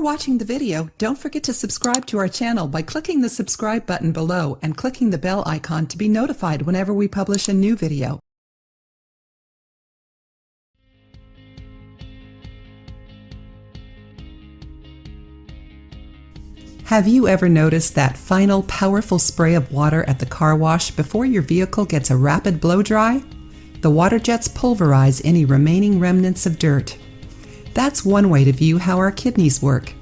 watching the video, don't forget to subscribe to our channel by clicking the subscribe button below and clicking the bell icon to be notified whenever we publish a new video. Have you ever noticed that final powerful spray of water at the car wash before your vehicle gets a rapid blow dry? The water jets pulverize any remaining remnants of dirt. That's one way to view how our kidneys work.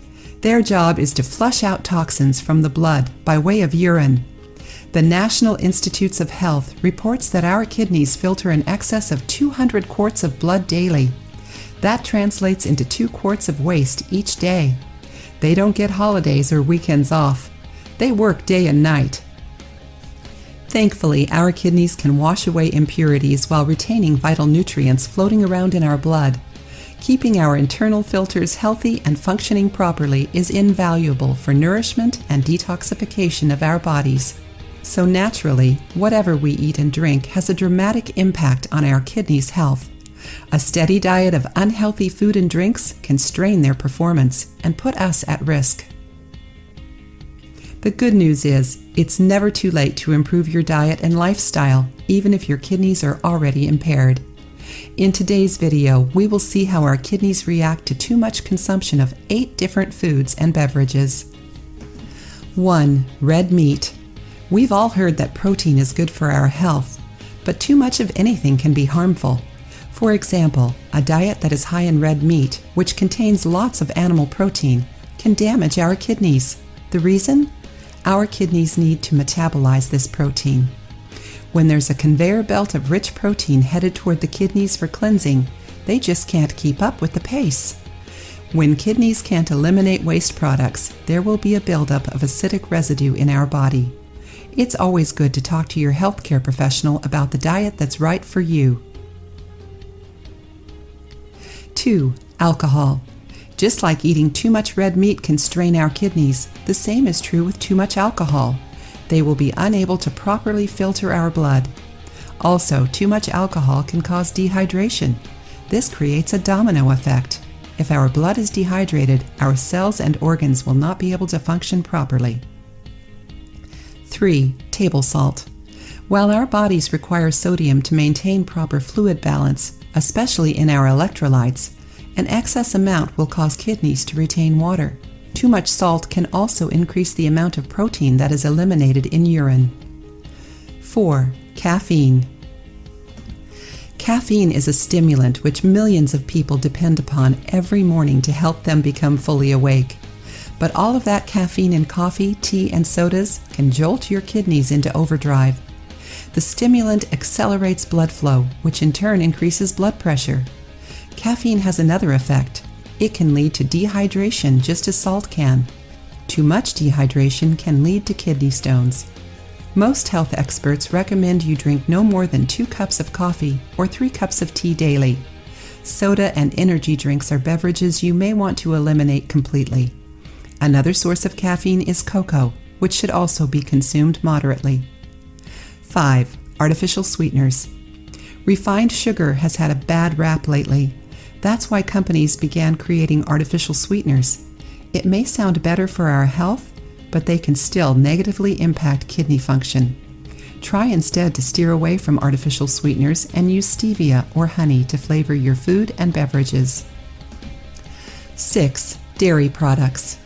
Their job is to flush out toxins from the blood by way of urine. The National Institutes of Health reports that our kidneys filter in excess of 200 quarts of blood daily. That translates into 2 quarts of waste each day. They don't get holidays or weekends off. They work day and night. Thankfully, our kidneys can wash away impurities while retaining vital nutrients floating around in our blood. Keeping our internal filters healthy and functioning properly is invaluable for nourishment and detoxification of our bodies. So naturally, whatever we eat and drink has a dramatic impact on our kidneys' health. A steady diet of unhealthy food and drinks can strain their performance and put us at risk. The good news is, it's never too late to improve your diet and lifestyle, even if your kidneys are already impaired. In today's video, we will see how our kidneys react to too much consumption of 8 different foods and beverages. 1. Red meat. We've all heard that protein is good for our health, but too much of anything can be harmful. For example, a diet that is high in red meat, which contains lots of animal protein, can damage our kidneys. The reason? Our kidneys need to metabolize this protein. When there's a conveyor belt of rich protein headed toward the kidneys for cleansing, they just can't keep up with the pace. When kidneys can't eliminate waste products, there will be a buildup of acidic residue in our body. It's always good to talk to your healthcare professional about the diet that's right for you. 2. Alcohol. Just like eating too much red meat can strain our kidneys, the same is true with too much alcohol. They will be unable to properly filter our blood. Also, too much alcohol can cause dehydration. This creates a domino effect. If our blood is dehydrated, our cells and organs will not be able to function properly. 3. Table salt. While our bodies require sodium to maintain proper fluid balance, especially in our electrolytes, an excess amount will cause kidneys to retain water. Too much salt can also increase the amount of protein that is eliminated in urine. 4. Caffeine. Caffeine is a stimulant which millions of people depend upon every morning to help them become fully awake. But all of that caffeine in coffee, tea, and sodas can jolt your kidneys into overdrive. The stimulant accelerates blood flow, which in turn increases blood pressure. Caffeine has another effect. It can lead to dehydration just as salt can. Too much dehydration can lead to kidney stones. Most health experts recommend you drink no more than 2 cups of coffee or 3 cups of tea daily. Soda and energy drinks are beverages you may want to eliminate completely. Another source of caffeine is cocoa, which should also be consumed moderately. 5. Artificial sweeteners. Refined sugar has had a bad rap lately. That's why companies began creating artificial sweeteners. It may sound better for our health, but they can still negatively impact kidney function. Try instead to steer away from artificial sweeteners and use stevia or honey to flavor your food and beverages. 6. Dairy products.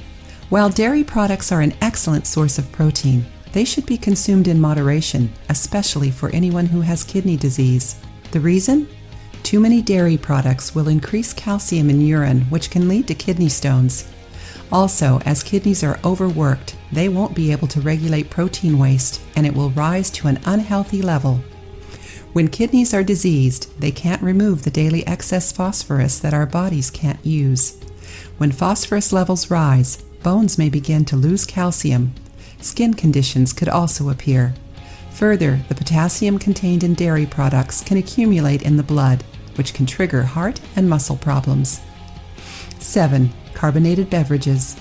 While dairy products are an excellent source of protein, they should be consumed in moderation, especially for anyone who has kidney disease. The reason? Too many dairy products will increase calcium in urine, which can lead to kidney stones. Also, as kidneys are overworked, they won't be able to regulate protein waste, and it will rise to an unhealthy level. When kidneys are diseased, they can't remove the daily excess phosphorus that our bodies can't use. When phosphorus levels rise, bones may begin to lose calcium. Skin conditions could also appear. Further, the potassium contained in dairy products can accumulate in the blood, which can trigger heart and muscle problems. 7. Carbonated beverages.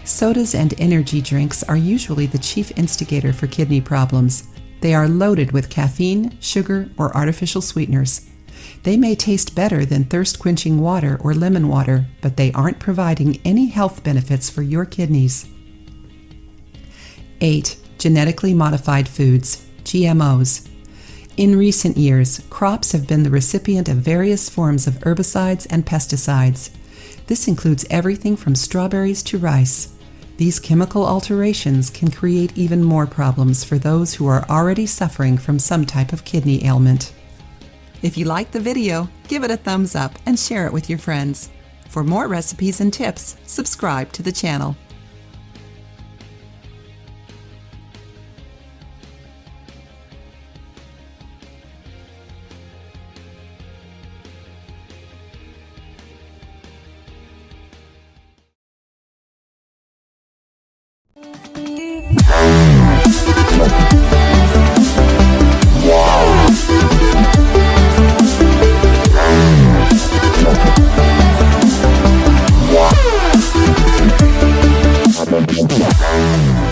Sodas and energy drinks are usually the chief instigator for kidney problems. They are loaded with caffeine, sugar, or artificial sweeteners. They may taste better than thirst-quenching water or lemon water, but they aren't providing any health benefits for your kidneys. 8. Genetically modified foods, GMOs. In recent years, crops have been the recipient of various forms of herbicides and pesticides. This includes everything from strawberries to rice. These chemical alterations can create even more problems for those who are already suffering from some type of kidney ailment. If you liked the video, give it a thumbs up and share it with your friends. For more recipes and tips, subscribe to the channel. Wow.